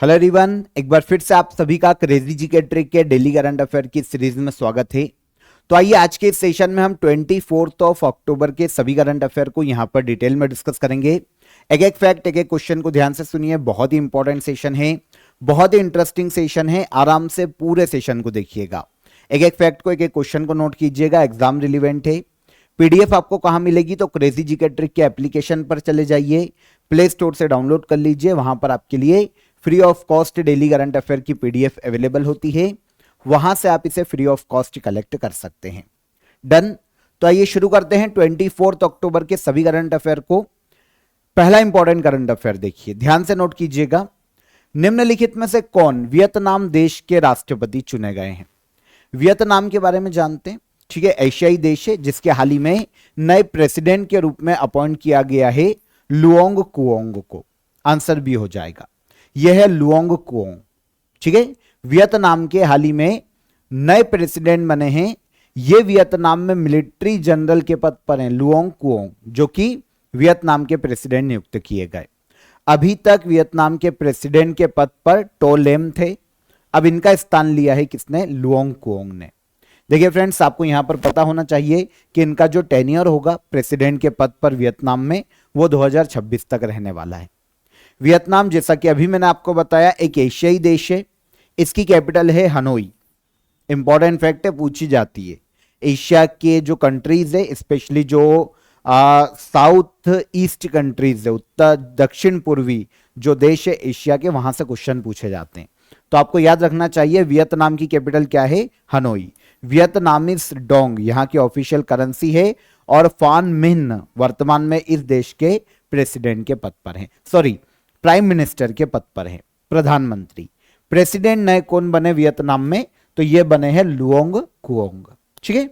Hello everyone, एक बार फिर से आप सभी का क्रेजी जी के ट्रिक के डेली करंट अफेयर की सीरीज में स्वागत है। तो आइए आज के इस सेशन में हम 24 अक्टूबर के सभी करंट अफेयर को यहां पर डिटेल में डिस्कस करेंगे। एक एक फैक्ट, एक एक क्वेश्चन को ध्यान से सुनिए। बहुत ही इंपॉर्टेंट सेशन है, बहुत ही इंटरेस्टिंग सेशन है। आराम से पूरे सेशन को देखिएगा, एक एक फैक्ट को, एक एक क्वेश्चन को नोट कीजिएगा। एग्जाम रिलीवेंट है। पीडीएफ आपको कहां मिलेगी? तो क्रेजी जी के ट्रिक के एप्लीकेशन पर चले जाइए, प्ले स्टोर से डाउनलोड कर लीजिए। वहां पर आपके लिए free of cost daily current affair की पीडीएफ अवेलेबल होती है। वहां से आप इसे फ्री ऑफ कॉस्ट कलेक्ट कर सकते हैं। डन। तो आइए शुरू करते हैं 24 अक्टूबर के सभी करंट अफेयर को। पहला इंपॉर्टेंट करंट अफेयर देखिए, ध्यान से नोट कीजिएगा। निम्नलिखित में से कौन वियतनाम देश के राष्ट्रपति चुने गए हैं? वियतनाम के बारे में जानते हैं, ठीक है। एशियाई देश है जिसके हाल ही में नए प्रेसिडेंट के रूप में अपॉइंट किया गया है लुओंग कुओंग को। आंसर भी हो जाएगा, यह है लुओंग कुओंग, ठीक है। वियतनाम के हाल ही में नए प्रेसिडेंट बने हैं। ये वियतनाम में मिलिट्री जनरल के पद पर हैं, लुओंग कुओंग, जो कि वियतनाम के प्रेसिडेंट नियुक्त किए गए। अभी तक वियतनाम के प्रेसिडेंट के पद पर टो लेम थे। अब इनका स्थान लिया है किसने? लुओंग कुओंग ने। देखिए फ्रेंड्स, आपको यहां पर पता होना चाहिए कि इनका जो टेन्योर होगा प्रेसिडेंट के पद पर वियतनाम में, वो 2026 तक रहने वाला है। वियतनाम, जैसा कि अभी मैंने आपको बताया, एक एशियाई देश है। इसकी कैपिटल है हनोई। इंपॉर्टेंट फैक्ट है, पूछी जाती है। एशिया के जो कंट्रीज है, स्पेशली जो साउथ ईस्ट कंट्रीज है, उत्तर दक्षिण पूर्वी जो देश है एशिया के, वहां से क्वेश्चन पूछे जाते हैं। तो आपको याद रखना चाहिए, वियतनाम की कैपिटल क्या है? हनोई। वियतनामीज डोंग यहां की ऑफिशियल करेंसी है, और फान मिन वर्तमान में इस देश के प्रेसिडेंट के पद पर हैं, सॉरी प्राइम मिनिस्टर के पद पर हैं, प्रधानमंत्री। प्रेसिडेंट नए कौन बने वियतनाम में? तो ये बने हैं लुओंग कुओंग, ठीक है।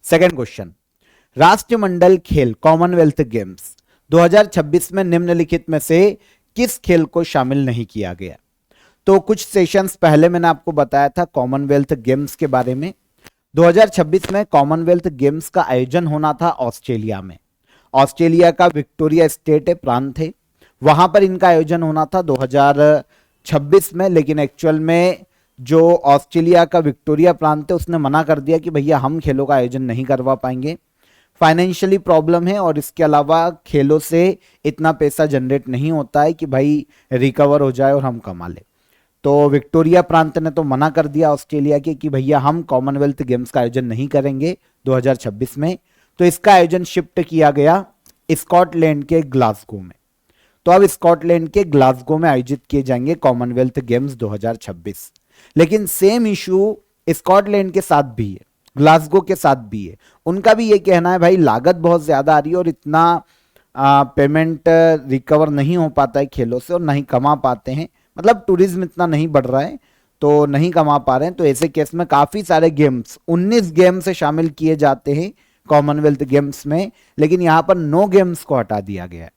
सेकंड क्वेश्चन, राष्ट्रमंडल खेल कॉमनवेल्थ गेम्स 2026 में निम्नलिखित में से किस खेल को शामिल नहीं किया गया? तो कुछ सेशंस पहले मैंने आपको बताया था कॉमनवेल्थ गेम्स के बारे में। 2026 में कॉमनवेल्थ गेम्स का आयोजन होना था ऑस्ट्रेलिया में। ऑस्ट्रेलिया का विक्टोरिया स्टेट है, प्रांत है, वहां पर इनका आयोजन होना था 2026 में। लेकिन एक्चुअल में जो ऑस्ट्रेलिया का विक्टोरिया प्रांत है उसने मना कर दिया कि भैया हम खेलों का आयोजन नहीं करवा पाएंगे, फाइनेंशियली प्रॉब्लम है, और इसके अलावा खेलों से इतना पैसा जनरेट नहीं होता है कि भाई रिकवर हो जाए और हम कमा ले। तो विक्टोरिया प्रांत ने तो मना कर दिया ऑस्ट्रेलिया के कि भैया हम कॉमनवेल्थ गेम्स का आयोजन नहीं करेंगे 2026 में। तो इसका आयोजन शिफ्ट किया गया स्कॉटलैंड के ग्लासगो में। तो अब स्कॉटलैंड के ग्लासगो में आयोजित किए जाएंगे कॉमनवेल्थ गेम्स 2026। लेकिन सेम इशू स्कॉटलैंड के साथ भी है, ग्लासगो के साथ भी है। उनका भी ये कहना है भाई लागत बहुत ज्यादा आ रही है और इतना पेमेंट रिकवर नहीं हो पाता है खेलों से, और नहीं कमा पाते हैं, मतलब टूरिज्म इतना नहीं बढ़ रहा है तो नहीं कमा पा रहे हैं। तो ऐसे केस में काफी सारे गेम्स, 19 गेम्स शामिल किए जाते हैं कॉमनवेल्थ गेम्स में, लेकिन यहां पर 9 गेम्स को हटा दिया गया है।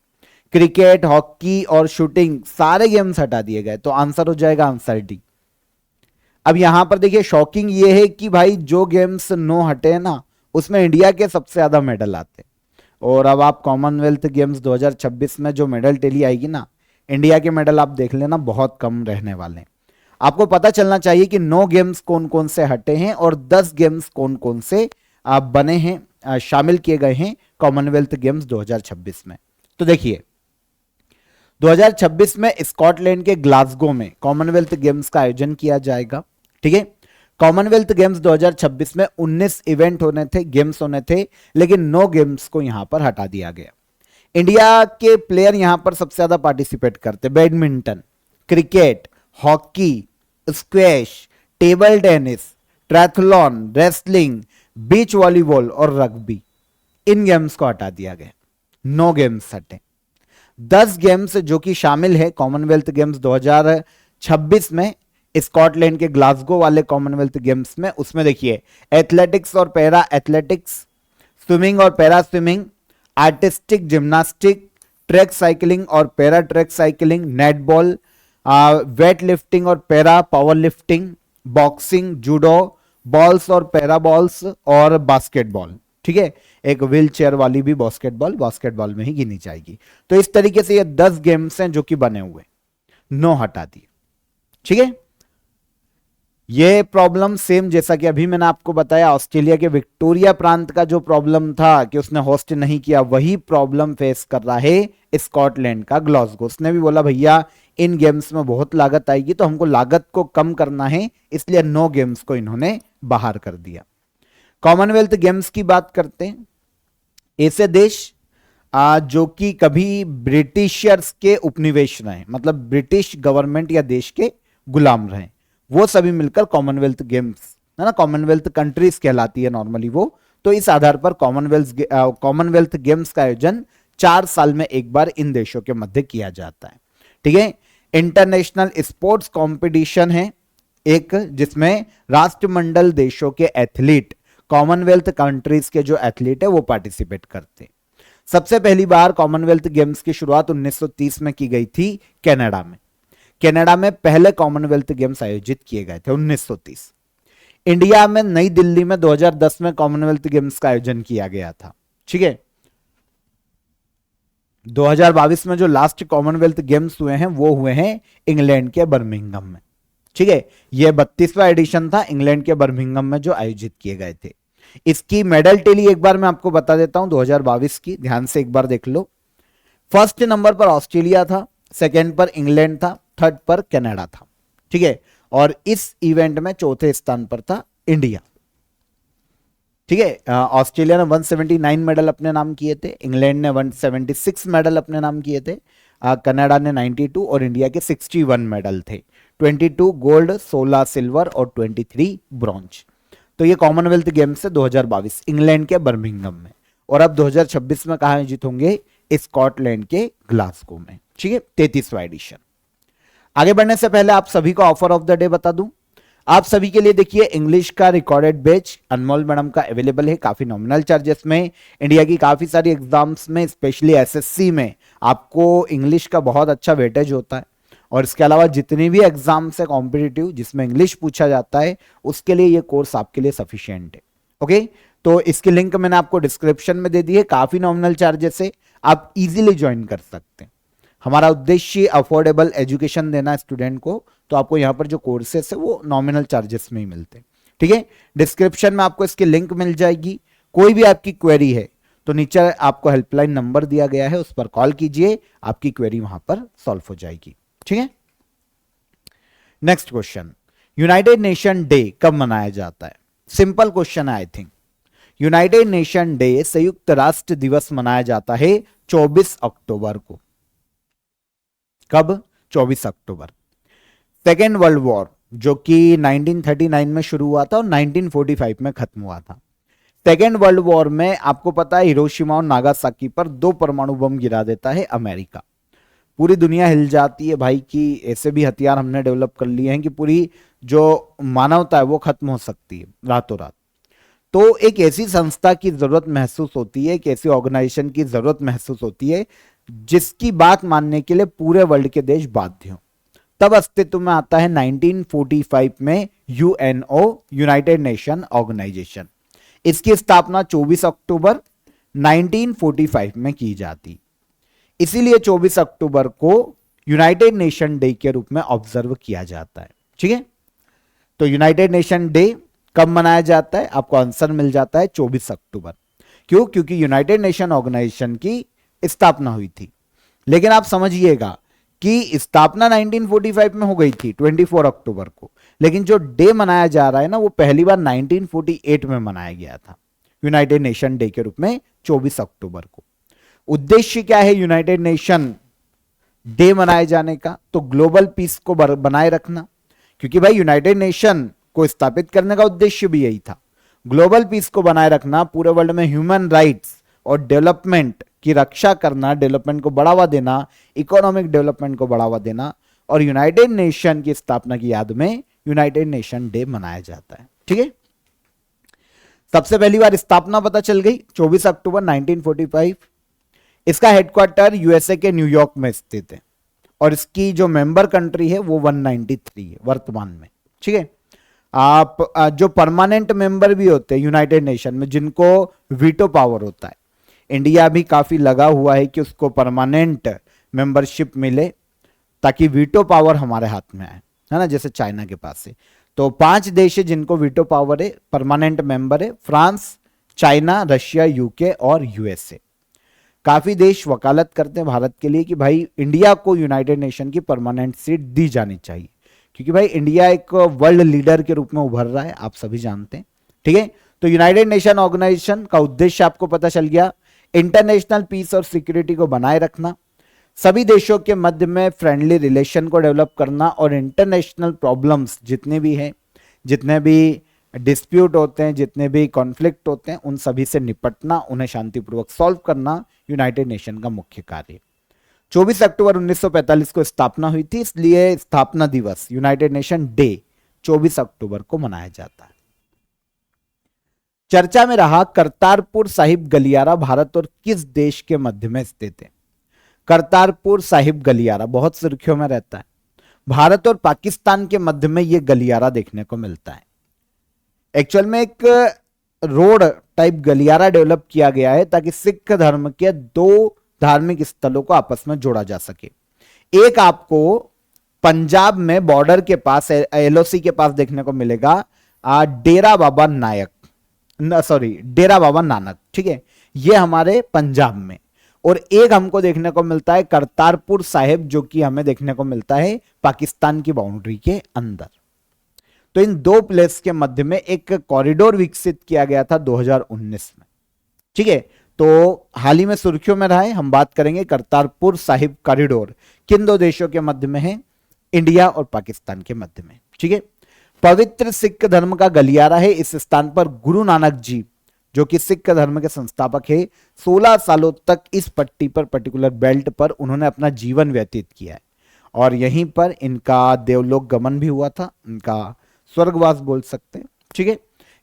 क्रिकेट, हॉकी और शूटिंग सारे गेम्स हटा दिए गए। तो आंसर हो जाएगा आंसर डी। अब यहां पर देखिए शॉकिंग ये है कि भाई जो गेम्स 9 हटे हैं ना, उसमें इंडिया के सबसे ज्यादा मेडल आते हैं। और अब आप कॉमनवेल्थ गेम्स 2026 में जो मेडल टेली आएगी ना, इंडिया के मेडल आप देख लेना बहुत कम रहने वाले हैं। आपको पता चलना चाहिए कि 9 गेम्स कौन कौन से हटे हैं और 10 गेम्स कौन कौन से बने हैं, शामिल किए गए हैं कॉमनवेल्थ गेम्स 2026 में। तो देखिए 2026 में स्कॉटलैंड के ग्लासगो में कॉमनवेल्थ गेम्स का आयोजन किया जाएगा, ठीक है। कॉमनवेल्थ गेम्स 2026 में 19 इवेंट होने थे, गेम्स होने थे, लेकिन 9 गेम्स को यहां पर हटा दिया गया। इंडिया के प्लेयर यहां पर सबसे ज्यादा पार्टिसिपेट करते, badminton, cricket, hockey, squash, table tennis, triathlon, wrestling, beach volleyball और रग्बी। इन गेम्स को हटा दिया गया, 9 गेम्स हटे। 10 गेम्स जो कि शामिल है कॉमनवेल्थ गेम्स 2026 में स्कॉटलैंड के ग्लासगो वाले कॉमनवेल्थ गेम्स में, उसमें देखिए एथलेटिक्स और पैरा एथलेटिक्स, स्विमिंग और para swimming, artistic gymnastic, track cycling और para track cycling, netball, weight lifting और para power lifting, boxing, judo, bowls और पैरा बॉल्स और बास्केटबॉल, ठीक है। एक व्हील चेयर वाली भी बास्केटबॉल में ही गिनी जाएगी। तो इस तरीके से ये 10 गेम्स हैं जो कि बने हुए। नो हटा दिए। ठीक है, ये प्रॉब्लम सेम जैसा कि अभी मैंने आपको बताया ऑस्ट्रेलिया के विक्टोरिया प्रांत का जो प्रॉब्लम था कि उसने होस्ट नहीं किया, वही प्रॉब्लम फेस कर रहा है स्कॉटलैंड का ग्लासगो। उसने भी बोला भैया इन गेम्स में बहुत लागत आएगी, तो हमको लागत को कम करना है, इसलिए 9 गेम्स को इन्होंने बाहर कर दिया। कॉमनवेल्थ गेम्स की बात करते हैं। ऐसे देश जो कि कभी ब्रिटिशर्स के उपनिवेश रहे, मतलब ब्रिटिश गवर्नमेंट या देश के गुलाम रहे, वो सभी मिलकर कॉमनवेल्थ गेम्स है ना, कॉमनवेल्थ कंट्रीज कहलाती है नॉर्मली वो। तो इस आधार पर कॉमनवेल्थ गेम्स का आयोजन 4 साल में एक बार इन देशों के मध्य किया जाता है। ठीक है, इंटरनेशनल स्पोर्ट्स कंपटीशन है एक, जिसमें राष्ट्रमंडल देशों के एथलीट, कॉमनवेल्थ कंट्रीज के जो एथलीट है वो पार्टिसिपेट करते हैं। सबसे पहली बार कॉमनवेल्थ गेम्स की शुरुआत 1930 में की गई थी कनाडा में। कनाडा में पहले कॉमनवेल्थ गेम्स आयोजित किए गए थे 1930। इंडिया में नई दिल्ली में 2010 में कॉमनवेल्थ गेम्स का आयोजन किया गया था। ठीक है, 2022 में जो लास्ट कॉमनवेल्थ गेम्स हुए हैं वो हुए हैं इंग्लैंड के बर्मिंघम में। ठीक है, यह 32वां एडिशन था इंग्लैंड के बर्मिंघम में जो आयोजित किए गए थे। इसकी मेडल टेली एक बार मैं आपको बता देता हूं 2022 की, ध्यान से एक बार देख लो। फर्स्ट नंबर पर ऑस्ट्रेलिया था, सेकंड पर इंग्लैंड था, थर्ड पर कनाडा था। ठीक है, और इस इवेंट में चौथे स्थान पर था इंडिया। ठीक है, ऑस्ट्रेलिया ने 179 मेडल अपने नाम किए थे, इंग्लैंड ने 176 मेडल अपने नाम किए थे, कनाडा ने 92 और इंडिया के 61 मेडल थे। 22 गोल्ड, 16 सिल्वर और 23 ब्रॉन्ज। तो ये कॉमनवेल्थ गेम्स है 2022 इंग्लैंड के बर्मिंघम में। और अब 2026 में कहां आयोजित होंगे? स्कॉटलैंड के ग्लासगो में। ठीक है, 33वां एडिशन। आगे बढ़ने से पहले आप सभी को ऑफर ऑफ द डे बता दूं। आप सभी के लिए देखिए इंग्लिश का रिकॉर्डेड बैच अनमोल मैडम का अवेलेबल है काफी नॉमिनल चार्जेस में। इंडिया की काफी सारी एग्जाम्स में, स्पेशली एसएससी में आपको इंग्लिश का बहुत अच्छा वेटेज होता है, और इसके अलावा जितनी भी एग्जाम्स है कॉम्पिटिटिव जिसमें इंग्लिश पूछा जाता है, उसके लिए ये कोर्स आपके लिए सफिशिएंट है। ओके, तो इसकी लिंक मैंने आपको डिस्क्रिप्शन में दे दी है, काफी नॉमिनल चार्जेस है, आप इजीली ज्वाइन कर सकते हैं। हमारा उद्देश्य अफोर्डेबल एजुकेशन देना स्टूडेंट को, तो आपको यहां पर जो कोर्सेस है वो नॉमिनल चार्जेस में ही मिलते हैं। ठीक है, डिस्क्रिप्शन में आपको इसकी लिंक मिल जाएगी। कोई भी आपकी क्वेरी है तो नीचे आपको हेल्पलाइन नंबर दिया गया है, उस पर कॉल कीजिए, आपकी क्वेरी वहां पर सॉल्व हो जाएगी। ठीक है, next question, United nation day कब मनाया जाता है? सिंपल क्वेश्चन है I think. United nation day, संयुक्त राष्ट्र दिवस मनाया जाता है 24 अक्टूबर को। कब? 24 अक्टूबर। सेकेंड वर्ल्ड वॉर जो कि 1939 में शुरू हुआ था और 1945 में खत्म हुआ था। सेकेंड वर्ल्ड वॉर में आपको पता है हिरोशिमा और नागासाकी पर 2 परमाणु बम गिरा देता है अमेरिका। पूरी दुनिया हिल जाती है भाई कि ऐसे भी हथियार हमने डेवलप कर लिए हैं कि पूरी जो मानवता है वो खत्म हो सकती है रातों रात। तो एक ऐसी संस्था की जरूरत महसूस होती है, एक ऐसी ऑर्गेनाइजेशन की जरूरत महसूस होती है जिसकी बात मानने के लिए पूरे वर्ल्ड के देश बाध्य हों। तब अस्तित्व में आता है 1945 में यूएनओ, यूनाइटेड नेशन ऑर्गेनाइजेशन। इसकी स्थापना 24 अक्टूबर 1945 में की जाती, इसीलिए 24 अक्टूबर को यूनाइटेड नेशन डे के रूप में ऑब्जर्व किया जाता है। ठीक है, तो यूनाइटेड नेशन डे कब मनाया जाता है? आपको आंसर मिल जाता है 24 अक्टूबर। क्यों? क्योंकि यूनाइटेड नेशन ऑर्गेनाइजेशन की स्थापना हुई थी। लेकिन आप समझिएगा कि स्थापना 1945 में हो गई थी 24 अक्टूबर को, लेकिन जो डे मनाया जा रहा है ना वो पहली बार 1948 में मनाया गया था यूनाइटेड नेशन डे के रूप में 24 अक्टूबर को। उद्देश्य क्या है यूनाइटेड नेशन डे मनाए जाने का? तो ग्लोबल पीस को बनाए रखना, क्योंकि भाई यूनाइटेड नेशन को स्थापित करने का उद्देश्य भी यही था, ग्लोबल पीस को बनाए रखना, पूरे वर्ल्ड में ह्यूमन राइट्स और डेवलपमेंट की रक्षा करना, डेवलपमेंट को बढ़ावा देना, इकोनॉमिक डेवलपमेंट को बढ़ावा देना, और यूनाइटेड नेशन की स्थापना की याद में यूनाइटेड नेशन डे मनाया जाता है। ठीक है, सबसे पहली बार स्थापना पता चल गई 24 अक्टूबर 1945। इसका हेडक्वार्टर यूएसए के न्यूयॉर्क में स्थित है, और इसकी जो मेंबर कंट्री है वो 193 है वर्तमान में। ठीक है, आप जो परमानेंट मेंबर भी होते हैं यूनाइटेड नेशन में, जिनको वीटो पावर होता है, इंडिया भी काफी लगा हुआ है कि उसको परमानेंट मेंबरशिप मिले। ताकि वीटो पावर हमारे हाथ में आए, है ना, जैसे चाइना के पास है। तो 5 देश है जिनको वीटो पावर है, परमानेंट मेंबर है, फ्रांस, चाइना, रशिया, यूके और यूएसए। काफी देश वकालत करते हैं भारत के लिए कि भाई इंडिया को यूनाइटेड नेशन की परमानेंट सीट दी जानी चाहिए, क्योंकि भाई इंडिया एक वर्ल्ड लीडर के रूप में उभर रहा है, आप सभी जानते हैं। ठीक है, तो यूनाइटेड नेशन ऑर्गेनाइजेशन का उद्देश्य आपको पता चल गया, इंटरनेशनल पीस और सिक्योरिटी को बनाए रखना, सभी देशों के मध्य में फ्रेंडली रिलेशन को डेवलप करना और इंटरनेशनल प्रॉब्लम्स जितने भी हैं, जितने भी डिस्प्यूट होते हैं, जितने भी कॉन्फ्लिक्ट होते हैं, उन सभी से निपटना, उन्हें शांतिपूर्वक सॉल्व करना यूनाइटेड नेशन का मुख्य कार्य। 24 अक्टूबर 1945 को स्थापना हुई थी, इसलिए स्थापना दिवस यूनाइटेड नेशन डे 24 अक्टूबर को मनाया जाता है। चर्चा में रहा करतारपुर साहिब गलियारा भारत और किस देश के मध्य में स्थित है। करतारपुर साहिब गलियारा बहुत सुर्खियों में रहता है। भारत और पाकिस्तान के मध्य में यह गलियारा देखने को मिलता है। एक्चुअल में एक रोड टाइप गलियारा डेवलप किया गया है ताकि सिख धर्म के 2 धार्मिक स्थलों को आपस में जोड़ा जा सके। एक आपको पंजाब में बॉर्डर के पास एलओसी के पास देखने को मिलेगा डेरा बाबा नानक, ठीक है, ये हमारे पंजाब में। और एक हमको देखने को मिलता है करतारपुर साहिब, जो कि हमें देखने को मिलता है पाकिस्तान की बाउंड्री के अंदर। तो इन 2 प्लेस के मध्य में एक कॉरिडोर विकसित किया गया था 2019 में। ठीक है, तो हाल ही में सुर्खियों में रहा है। हम बात करेंगे करतारपुर साहिब कॉरिडोर किन 2 देशों के मध्य में है, इंडिया और पाकिस्तान के मध्य में। ठीक है, पवित्र सिख धर्म का गलियारा है। इस स्थान पर गुरु नानक जी, जो कि सिख धर्म के संस्थापक है, 16 सालों तक इस पट्टी पर, पर्टिकुलर बेल्ट पर उन्होंने अपना जीवन व्यतीत किया है और यहीं पर इनका देवलोक गमन भी हुआ था, इनका स्वर्गवास बोल सकते हैं। ठीक है,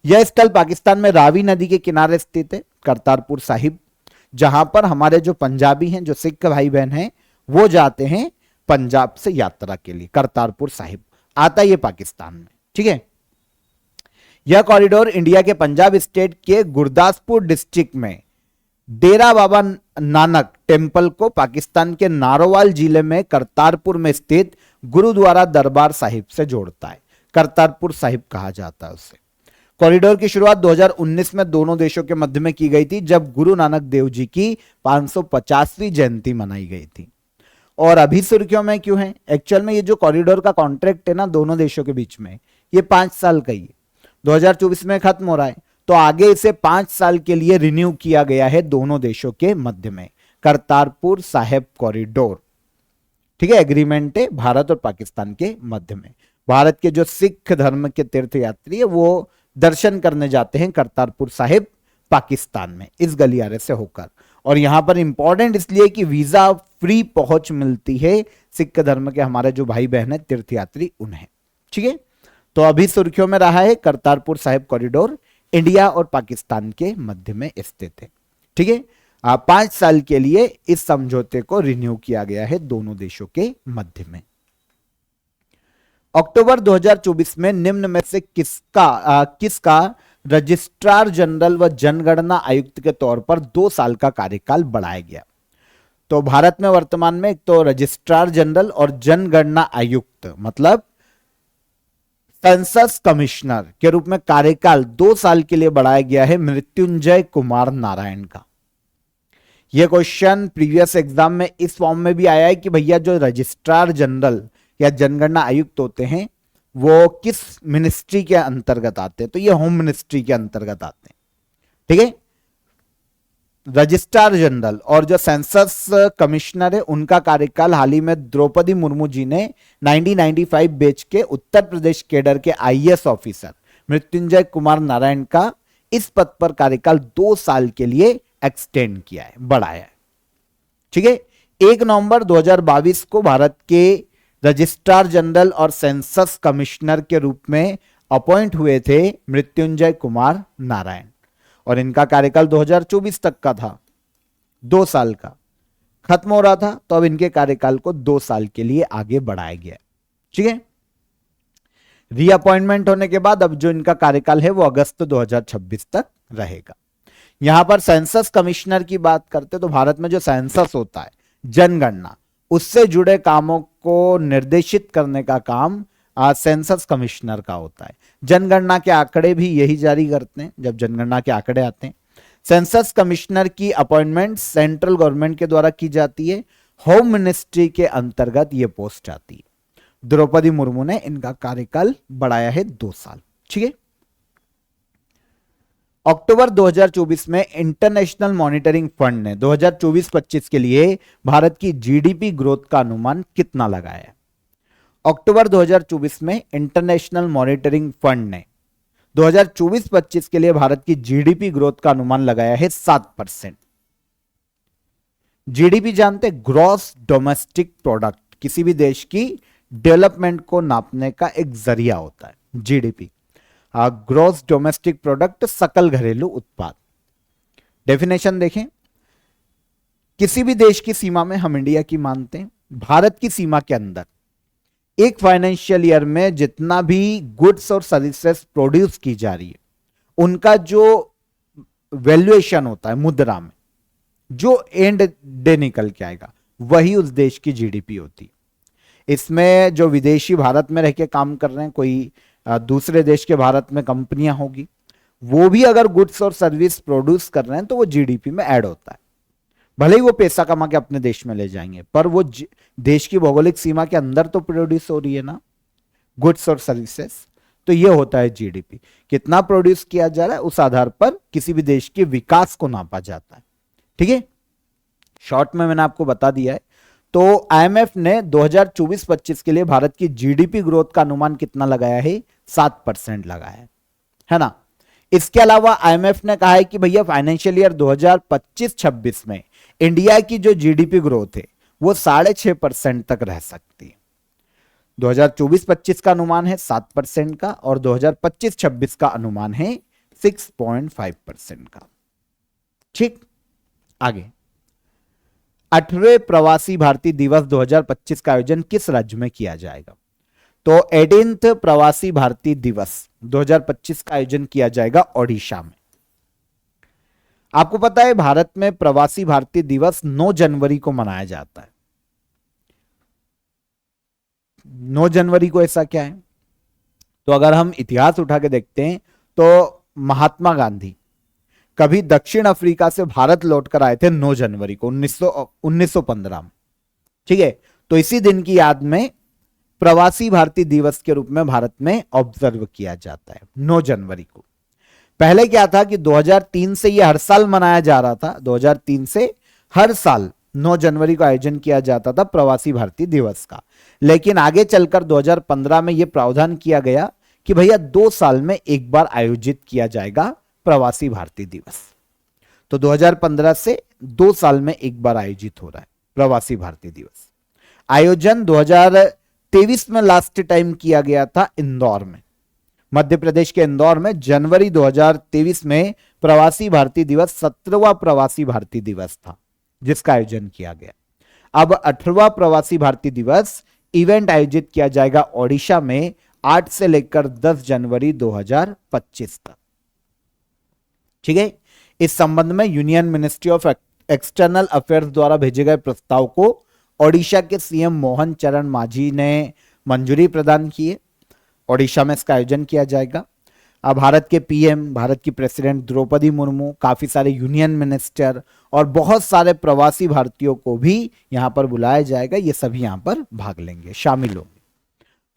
यह स्थल पाकिस्तान में रावी नदी के किनारे स्थित है, करतारपुर साहिब, जहां पर हमारे जो पंजाबी हैं, जो सिख भाई बहन हैं, वो जाते हैं पंजाब से यात्रा के लिए। करतारपुर साहिब आता है पाकिस्तान में। ठीक है, यह कॉरिडोर इंडिया के पंजाब स्टेट के गुरदासपुर डिस्ट्रिक्ट में डेरा बाबा नानक टेम्पल को पाकिस्तान के नारोवाल जिले में करतारपुर में स्थित गुरुद्वारा दरबार साहिब से जोड़ता है। करतारपुर साहिब कहा जाता है उसे। कॉरिडोर की शुरुआत 2019 में दोनों देशों के मध्य में की गई थी, जब गुरु नानक देव जी की 550वीं जयंती मनाई गई थी। और अभी सुर्खियों में क्यों है? एक्चुअल में ये जो कॉरिडोर का कॉन्ट्रैक्ट है ना दोनों देशों के बीच में, ये 5 साल का ही है, 2024 में खत्म हो रहा है, तो आगे इसे 5 साल के लिए रिन्यू किया गया है दोनों देशों के मध्य में। करतारपुर साहिब कॉरिडोर, ठीक है, एग्रीमेंट है भारत और पाकिस्तान के मध्य में। भारत के जो सिख धर्म के तीर्थयात्री है वो दर्शन करने जाते हैं करतारपुर साहिब पाकिस्तान में इस गलियारे से होकर। और यहां पर इंपॉर्टेंट इसलिए कि वीजा फ्री पहुंच मिलती है सिख धर्म के हमारे जो भाई बहन है तीर्थयात्री उन्हें। ठीक है, तो अभी सुर्खियों में रहा है करतारपुर साहिब कॉरिडोर इंडिया और पाकिस्तान के मध्य में स्थित है। ठीक है, 5 साल के लिए इस समझौते को रिन्यू किया गया है दोनों देशों के मध्य में। अक्टूबर 2024 में निम्न में से किसका रजिस्ट्रार जनरल व जनगणना आयुक्त के तौर पर 2 साल का कार्यकाल बढ़ाया गया? तो भारत में वर्तमान में एक तो रजिस्ट्रार जनरल और जनगणना आयुक्त मतलब सेंसस कमिश्नर के रूप में कार्यकाल 2 साल के लिए बढ़ाया गया है मृत्युंजय कुमार नारायण का। यह क्वेश्चन प्रीवियस एग्जाम में इस फॉर्म में भी आया है कि भैया जो रजिस्ट्रार जनरल या जनगणना आयुक्त होते हैं वो किस मिनिस्ट्री के अंतर्गत आते हैं? तो ये होम मिनिस्ट्री के अंतर्गत आते हैं। ठीक है, रजिस्ट्रार जनरल और जो सेंसस कमिश्नर है उनका कार्यकाल हाल ही में द्रौपदी मुर्मू जी ने 1995 बैच के उत्तर प्रदेश कैडर के आईएएस ऑफिसर मृत्युंजय कुमार नारायण का इस पद पर कार्यकाल 2 साल के लिए एक्सटेंड किया है, बढ़ाया है। ठीक है, 1 नवंबर 2022 को भारत के रजिस्ट्रार जनरल और सेंसस कमिश्नर के रूप में अपॉइंट हुए थे मृत्युंजय कुमार नारायण और इनका कार्यकाल 2024 तक का था, 2 साल का खत्म हो रहा था, तो अब इनके कार्यकाल को 2 साल के लिए आगे बढ़ाया गया। ठीक है, रीअपॉइंटमेंट होने के बाद अब जो इनका कार्यकाल है वो अगस्त 2026 तक रहेगा। यहां पर सेंसस कमिश्नर की बात करते तो भारत में जो सेंसस होता है जनगणना, उससे जुड़े कामों को निर्देशित करने का काम सेंसस कमिश्नर का होता है। जनगणना के आंकड़े भी यही जारी करते हैं जब जनगणना के आंकड़े आते हैं। सेंसस कमिश्नर की अपॉइंटमेंट सेंट्रल गवर्नमेंट के द्वारा की जाती है, होम मिनिस्ट्री के अंतर्गत यह पोस्ट आती है। द्रौपदी मुर्मू ने इनका कार्यकाल बढ़ाया है 2 साल। ठीक है। अक्टूबर 2024 में इंटरनेशनल मॉनिटरिंग फंड ने 2024-25 के लिए भारत की जीडीपी ग्रोथ का अनुमान कितना लगाया? अक्टूबर 2024 में इंटरनेशनल मॉनिटरिंग फंड ने 2024-25 के लिए भारत की जीडीपी ग्रोथ का अनुमान लगाया है 7%। जीडीपी जानते, ग्रॉस डोमेस्टिक प्रोडक्ट, किसी भी देश की डेवलपमेंट को नापने का एक जरिया होता है जीडीपी। ग्रॉस डोमेस्टिक प्रोडक्ट, सकल घरेलू उत्पाद। डेफिनेशन देखें, किसी भी देश की सीमा में, हम इंडिया की मानते हैं, भारत की सीमा के अंदर एक फाइनेंशियल ईयर में जितना भी गुड्स और सर्विसेज प्रोड्यूस की जा रही है, उनका जो वैल्यूएशन होता है मुद्रा में, जो एंड डे निकल के आएगा, वही उस देश की जीडीपी होती है। इसमें जो विदेशी भारत में रह के काम कर रहे हैं, कोई दूसरे देश के भारत में कंपनियां होगी, वो भी अगर गुड्स और सर्विस प्रोड्यूस कर रहे हैं तो वो जीडीपी में ऐड होता है। भले ही वो पैसा कमा के अपने देश में ले जाएंगे, पर वो देश की भौगोलिक सीमा के अंदर तो प्रोड्यूस हो रही है ना गुड्स और सर्विसेज, तो ये होता है जीडीपी। कितना प्रोड्यूस किया जा रहा है, उस आधार पर किसी भी देश के विकास को नापा जाता है। ठीक है, शॉर्ट में मैंने आपको बता दिया है। तो आईएमएफ ने 2024-25 के लिए भारत की जीडीपी ग्रोथ का अनुमान कितना लगाया है? 7% लगाया है ना। इसके अलावा आईएमएफ ने कहा है कि भैया फाइनेंशियल ईयर 2025-26 में इंडिया की जो जीडीपी ग्रोथ है वो 6.5% तक रह सकती है। 2024-25 का अनुमान है 7% का और 2025-26 का अनुमान है 6.5% का। ठीक, आगे 8वें प्रवासी भारतीय दिवस 2025 का आयोजन किस राज्य में किया जाएगा? तो 18th प्रवासी भारतीय दिवस 2025 का आयोजन किया जाएगा ओडिशा में। आपको पता है भारत में प्रवासी भारतीय दिवस 9 जनवरी को मनाया जाता है। 9 जनवरी को ऐसा क्या है? तो अगर हम इतिहास उठा के देखते हैं तो महात्मा गांधी कभी दक्षिण अफ्रीका से भारत लौटकर आए थे 9 जनवरी को 1915 में। ठीक है, तो इसी दिन की याद में प्रवासी भारतीय दिवस के रूप में भारत में ऑब्जर्व किया जाता है 9 जनवरी को। पहले क्या था कि 2003 से यह हर साल मनाया जा रहा था। 2003 से हर साल 9 जनवरी को आयोजन किया जाता था प्रवासी भारतीय दिवस का, लेकिन आगे चलकर 2015 में यह प्रावधान किया गया कि भैया 2 साल में एक बार आयोजित किया जाएगा प्रवासी भारतीय दिवस। तो 2015 से 2 साल में एक बार आयोजित हो रहा है प्रवासी भारतीय दिवस। आयोजन 2023 में लास्ट टाइम किया गया था इंदौर में, मध्य प्रदेश के इंदौर में। जनवरी 2023 में प्रवासी भारतीय दिवस 17वां प्रवासी भारतीय दिवस था जिसका आयोजन किया गया। अब 18वां प्रवासी भारतीय दिवस इवेंट आयोजित किया जाएगा ओडिशा में 8 से लेकर 10 जनवरी 2025 तक। ठीक है, इस संबंध में union ministry of external affairs द्वारा भेजे गए प्रस्ताव को ओडिशा के सीएम मोहन चरण मांझी ने मंजूरी प्रदान की है। ओडिशा में इसका आयोजन किया जाएगा। अब भारत के पीएम, भारत की प्रेसिडेंट द्रौपदी मुर्मू, काफी सारे यूनियन मिनिस्टर और बहुत सारे प्रवासी भारतीयों को भी यहां पर बुलाया जाएगा। ये सभी यहां पर भाग लेंगे, शामिल होंगे।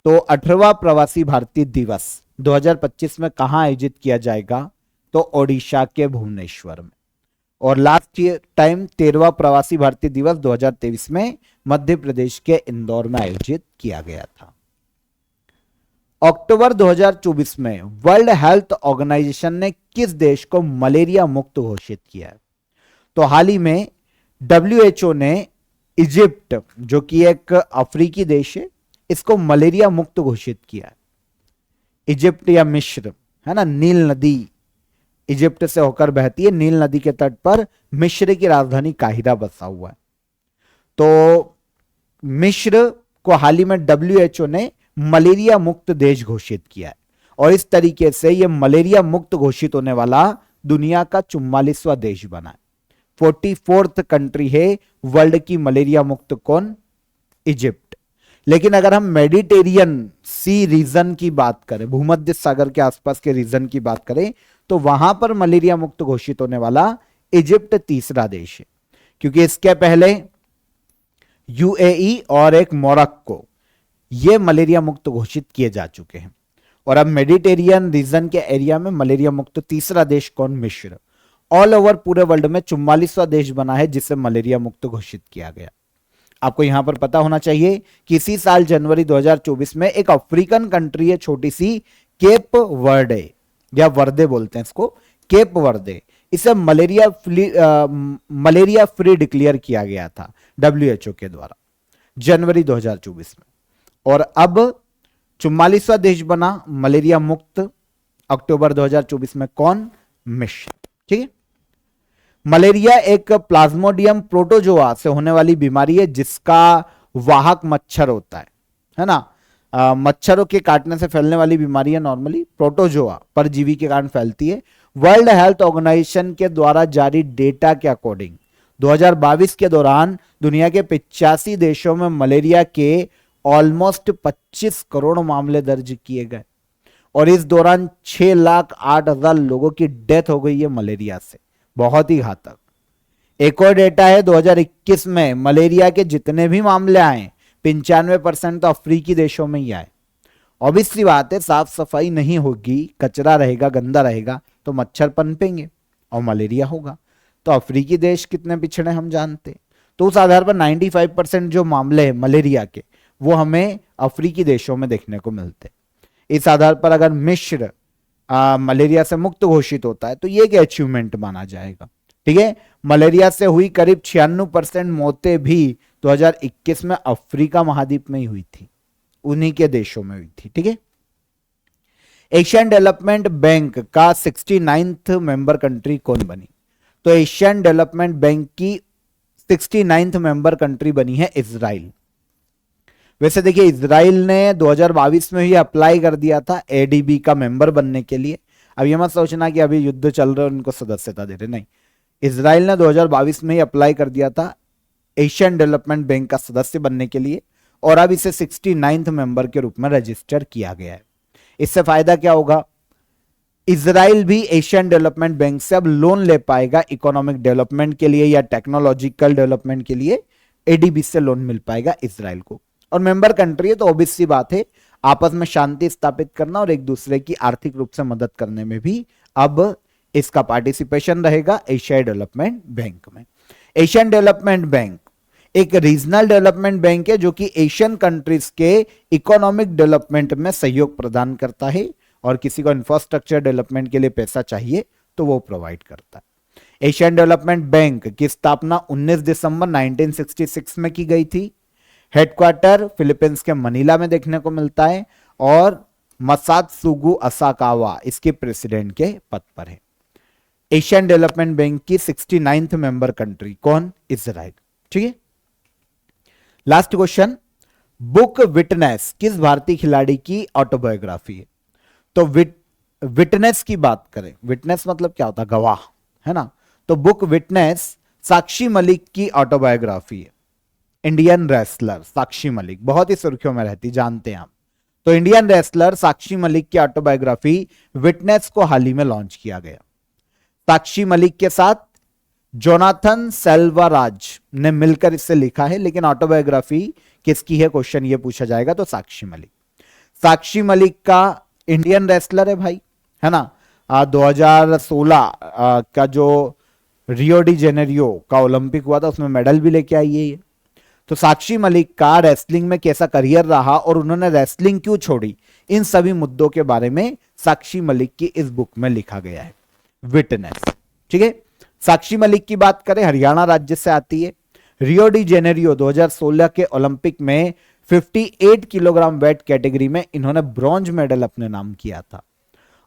तो 18वां प्रवासी भारतीय दिवस 2025 में कहां आयोजित किया जाएगा? तो ओडिशा के भुवनेश्वर में। और लास्ट टाइम 13वां प्रवासी भारतीय दिवस 2023 में मध्य प्रदेश के इंदौर में आयोजित किया गया था। अक्टूबर 2024 में वर्ल्ड हेल्थ ऑर्गेनाइजेशन ने किस देश को मलेरिया मुक्त घोषित किया है? तो हाल ही में WHO ने इजिप्ट, जो कि एक अफ्रीकी देश है, इसको मलेरिया मुक्त घोषित किया है। इजिप्ट या मिस्र है ना, नील नदी इजिप्ट से होकर बहती है, नील नदी के तट पर मिस्र की राजधानी काहिरा बसा हुआ है। तो मिस्र को हाल ही में WHO ने मलेरिया मुक्त देश घोषित किया है और इस तरीके से यह मलेरिया मुक्त घोषित होने वाला दुनिया का 44वां देश बना है। 44th कंट्री है वर्ल्ड की मलेरिया मुक्त। कौन? इजिप्ट। लेकिन अगर हम मेडिटेरियन सी रीजन की बात करें, भूमध्य सागर के आसपास के रीजन की बात करें, तो वहां पर मलेरिया मुक्त घोषित होने वाला इजिप्ट तीसरा देश है, क्योंकि इसके पहले यूएई और एक मोरक्को ये मलेरिया मुक्त घोषित किए जा चुके हैं। और अब मेडिटेरियन रीजन के एरिया में मलेरिया मुक्त तीसरा देश कौन? मिस्र। ऑल ओवर पूरे वर्ल्ड में 44वां देश बना है जिसे मलेरिया मुक्त घोषित किया गया। आपको यहां पर पता होना चाहिए कि इसी साल जनवरी 2024 में एक अफ्रीकन कंट्री है छोटी सी, केप वर्डे या वर्दे बोलते हैं इसको, केप वर्दे, इसे मलेरिया फ्री डिक्लेयर किया गया था WHO के द्वारा जनवरी 2024 में। और अब 44वां देश बना मलेरिया मुक्त अक्टूबर 2024 में, कौन? मिस्र। ठीक है। मलेरिया एक प्लाज्मोडियम प्रोटोजोआ से होने वाली बीमारी है जिसका वाहक मच्छर होता है ना। मच्छरों के काटने से फैलने वाली बीमारी है, नॉर्मली प्रोटोजोआ परजीवी के कारण फैलती है। वर्ल्ड हेल्थ ऑर्गेनाइजेशन के द्वारा जारी डेटा के अकॉर्डिंग 2022 के दौरान दुनिया के 85 देशों में मलेरिया के ऑलमोस्ट 25 करोड़ मामले दर्ज किए गए और इस दौरान 6,08,000 लोगों की डेथ हो गई है मलेरिया से, बहुत ही घातक। एक और डेटा है 2021 में मलेरिया के जितने भी मामले आए 95% तो अफ्रीकी देशों में ही आए। ऑब्वियसली बात है, साफ सफाई नहीं होगी, कचरा रहेगा, गंदा रहेगा तो मच्छर पनपेंगे और मलेरिया होगा। तो अफ्रीकी देश कितने पिछड़े हम जानते। तो उस आधार पर 95% जो मामले हैं मलेरिया के वो हमें अफ्रीकी देशों में देखने को मिलते। इस आधार पर अगर मिस्र मलेरिया से मुक्त घोषित होता है तो ये एक अचीवमेंट माना जाएगा। ठीक है। मलेरिया से हुई करीब 96% मौतें भी 2021 में अफ्रीका महाद्वीप में ही हुई थी, उन्हीं के देशों में हुई थी। ठीक है। एशियन डेवलपमेंट बैंक का 69th मेंबर कंट्री कौन बनी? तो एशियन डेवलपमेंट बैंक की 69th मेंबर कंट्री बनी है इजराइल। वैसे देखिए, इजराइल ने 2022 में ही अप्लाई कर दिया था एडीबी का मेंबर बनने के लिए। अब ये मत सोचना कि अभी युद्ध चल रहा है उनको सदस्यता दे रहे, नहीं। इजराइल ने 2022 में ही अप्लाई कर दिया था एशियन डेवलपमेंट बैंक का सदस्य बनने के लिए और अब इसे 69th मेंबर के रूप में रजिस्टर किया गया है। इससे फायदा क्या होगा? इजराइल भी एशियन डेवलपमेंट बैंक से अब लोन ले पाएगा इकोनॉमिक डेवलपमेंट के लिए या टेक्नोलॉजिकल डेवलपमेंट के लिए। एडीबी से लोन मिल पाएगा इजराइल को और मेंबर कंट्री है तो ऑब्वियस सी बात है आपस में शांति स्थापित करना और एक दूसरे की आर्थिक रूप से मदद करने में भी अब इसका पार्टिसिपेशन रहेगा एशियाई डेवलपमेंट बैंक में। एशियन डेवलपमेंट बैंक एक रीजनल डेवलपमेंट बैंक है जो कि एशियन कंट्रीज के इकोनॉमिक डेवलपमेंट में सहयोग प्रदान करता है और किसी को इंफ्रास्ट्रक्चर डेवलपमेंट के लिए पैसा चाहिए तो वो प्रोवाइड करता है। एशियन डेवलपमेंट बैंक की स्थापना 19 दिसंबर 1966 में की गई थी। हेडक्वार्टर फिलीपींस के मनीला में देखने को मिलता है और मसात्सुगु असाकावा इसके प्रेसिडेंट के पद पर है। एशियन डेवलपमेंट बैंक की 69th मेंबर कंट्री कौन? इजराइल। ठीक है। लास्ट क्वेश्चन, बुक विटनेस किस भारतीय खिलाड़ी की ऑटोबायोग्राफी है? तो विटनेस की बात करें, विटनेस मतलब क्या होता है? गवाह, है ना। तो बुक विटनेस साक्षी मलिक की ऑटोबायोग्राफी है। इंडियन रेसलर साक्षी मलिक बहुत ही सुर्खियों में रहती, जानते हैं आप। तो इंडियन रेसलर साक्षी मलिक की ऑटोबायोग्राफी विटनेस को हाल ही में लॉन्च किया गया। साक्षी मलिक के साथ जोनाथन सेल्वाराज ने मिलकर इससे लिखा है, लेकिन ऑटोबायोग्राफी किसकी है क्वेश्चन ये पूछा जाएगा तो साक्षी मलिक। साक्षी मलिक का इंडियन रेसलर है भाई, है ना। 2016 का जो रियो डी जेनेरियो का ओलंपिक हुआ था उसमें मेडल भी लेके आई है। तो साक्षी मलिक का रेसलिंग में कैसा करियर रहा और उन्होंने रेसलिंग क्यों छोड़ी, इन सभी मुद्दों के बारे में साक्षी मलिक की इस बुक में लिखा गया है, विटनेस। ठीक है। साक्षी मलिक की बात करें, हरियाणा राज्य से आती है। रियो डी जेनेरियो 2016 के ओलंपिक में 58 किलोग्राम वेट कैटेगरी में इन्होंने ब्रॉन्ज मेडल अपने नाम किया था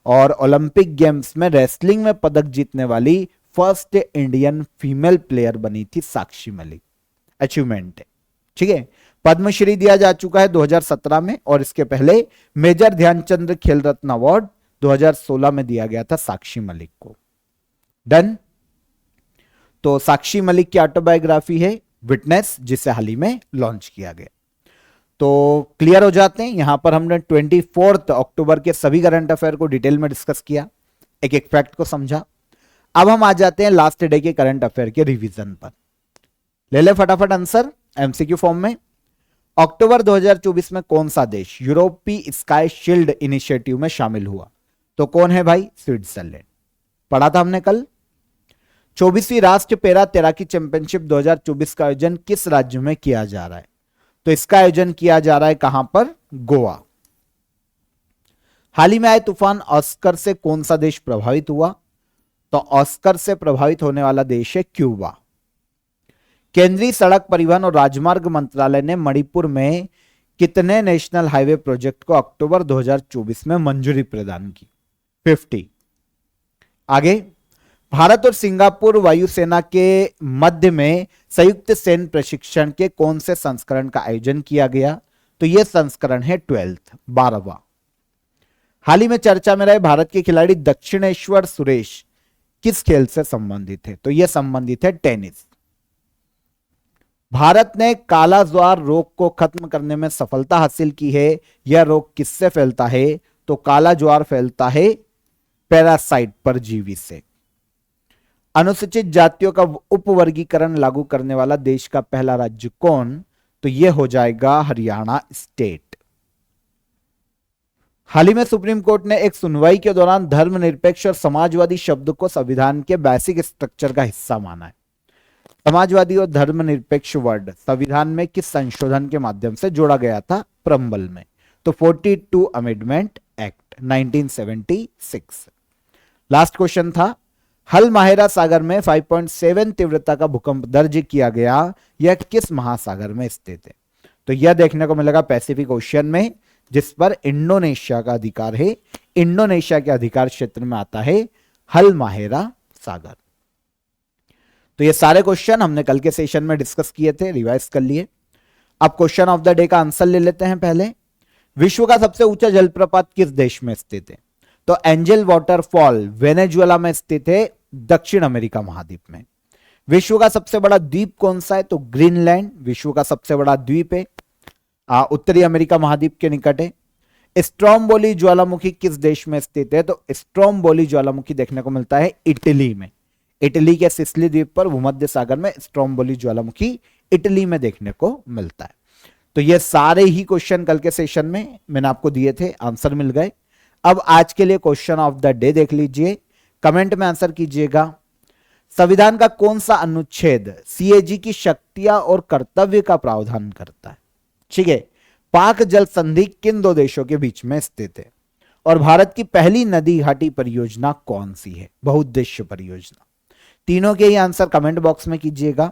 और ओलंपिक गेम्स में रेसलिंग में पदक जीतने वाली फर्स्ट इंडियन फीमेल प्लेयर बनी थी साक्षी मलिक। अचीवमेंट है। ठीक है। पद्मश्री दिया जा चुका है 2017 में और इसके पहले मेजर ध्यानचंद खेल रत्न अवार्ड 2016 में दिया गया था साक्षी मलिक को। डन। तो साक्षी मलिक की ऑटोबायोग्राफी है विटनेस, जिसे हाल ही में लॉन्च किया गया। तो क्लियर हो जाते हैं। यहां पर हमने 24 अक्टूबर के सभी करंट अफेयर को डिटेल में डिस्कस किया, एक एक फैक्ट को समझा। अब हम आ जाते हैं लास्ट डे के करंट अफेयर के रिवीजन पर। ले ले फटाफट आंसर एमसीक्यू फॉर्म में। अक्टूबर 2024 में कौन सा देश यूरोपीय स्काई शील्ड इनिशिएटिव में शामिल हुआ? तो कौन है भाई? स्विट्जरलैंड। पढ़ा था हमने कल। 24वीं राष्ट्रीय पैरा तैराकी चैंपियनशिप 2024 का आयोजन किस राज्य में किया जा रहा है? तो इसका आयोजन किया जा रहा है कहां पर? गोवा। हाल ही में आए तूफान ऑस्कर से कौन सा देश प्रभावित हुआ? तो ऑस्कर से प्रभावित होने वाला देश है क्यूबा। केंद्रीय सड़क परिवहन और राजमार्ग मंत्रालय ने मणिपुर में कितने नेशनल हाईवे प्रोजेक्ट को अक्टूबर 2024 में मंजूरी प्रदान की? 50। आगे, भारत और सिंगापुर वायुसेना के मध्य में संयुक्त सैन्य प्रशिक्षण के कौन से संस्करण का आयोजन किया गया? तो यह संस्करण है 12वां। हाल ही में चर्चा में रहे भारत के खिलाड़ी दक्षिणेश्वर सुरेश किस खेल से संबंधित है? तो यह संबंधित है टेनिस। भारत ने काला ज्वार रोग को खत्म करने में सफलता हासिल की है। यह रोग किससे फैलता है? तो काला ज्वार फैलता है पैरासाइट परजीवी से। अनुसूचित जातियों का उपवर्गीकरण लागू करने वाला देश का पहला राज्य कौन? तो यह हो जाएगा हरियाणा स्टेट। हाल ही में सुप्रीम कोर्ट ने एक सुनवाई के दौरान धर्मनिरपेक्ष और समाजवादी शब्द को संविधान के बेसिक स्ट्रक्चर का हिस्सा माना है। समाजवादी और धर्मनिरपेक्ष वर्ड संविधान में किस संशोधन के माध्यम से जोड़ा गया था? प्रम्बल में। तो 42 अमेंडमेंट एक्ट 1976। लास्ट क्वेश्चन था, हल माहेरा सागर में 5.7 तीव्रता का भूकंप दर्ज किया गया, यह किस महासागर में स्थित है? तो यह देखने को मिलेगा पैसिफिक ओशियन में, जिस पर इंडोनेशिया का अधिकार है। इंडोनेशिया के अधिकार क्षेत्र में आता है हल माहेरा सागर। तो ये सारे क्वेश्चन हमने कल के सेशन में डिस्कस किए थे, रिवाइज कर लिए। अब क्वेश्चन ऑफ द डे का आंसर ले लेते हैं। पहले, विश्व का सबसे ऊंचा जलप्रपात किस देश में स्थित है? तो एंजल वाटरफॉल वेनेजुएला में स्थित है, दक्षिण अमेरिका महाद्वीप में। विश्व का सबसे बड़ा द्वीप कौन सा है? तो ग्रीनलैंड विश्व का सबसे बड़ा द्वीप है, उत्तरी अमेरिका महाद्वीप के निकट है। स्ट्रोम्बोली ज्वालामुखी किस देश में स्थित है? तो स्ट्रोम्बोली ज्वालामुखी देखने को मिलता है इटली में। इटली के सिसिली द्वीप पर भूमध्य सागर में स्ट्रोम्बोली ज्वालामुखी इटली में देखने को मिलता है। तो ये सारे ही क्वेश्चन कल के सेशन में मैंने आपको दिए थे, आंसर मिल गए। अब आज के लिए क्वेश्चन ऑफ द डे देख लीजिए, कमेंट में आंसर कीजिएगा। संविधान का कौन सा अनुच्छेद सीएजी की शक्तियां और कर्तव्य का प्रावधान करता है? ठीक है, पाक जल संधि किन दो देशों के बीच में स्थित है? और भारत की पहली नदी घाटी परियोजना कौन सी है? बहुउद्देश्य परियोजना। तीनों के ही आंसर कमेंट बॉक्स में कीजिएगा।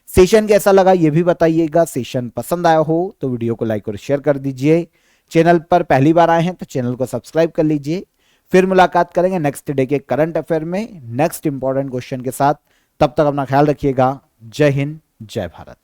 सेशन कैसा लगा ये भी बताइएगा। सेशन पसंद आया हो तो वीडियो को लाइक और शेयर कर दीजिए। चैनल पर पहली बार आए हैं तो चैनल को सब्सक्राइब कर लीजिए। फिर मुलाकात करेंगे नेक्स्ट डे के करंट अफेयर में नेक्स्ट इंपॉर्टेंट क्वेश्चन के साथ। तब तक अपना ख्याल रखिएगा। जय हिंद, जय भारत।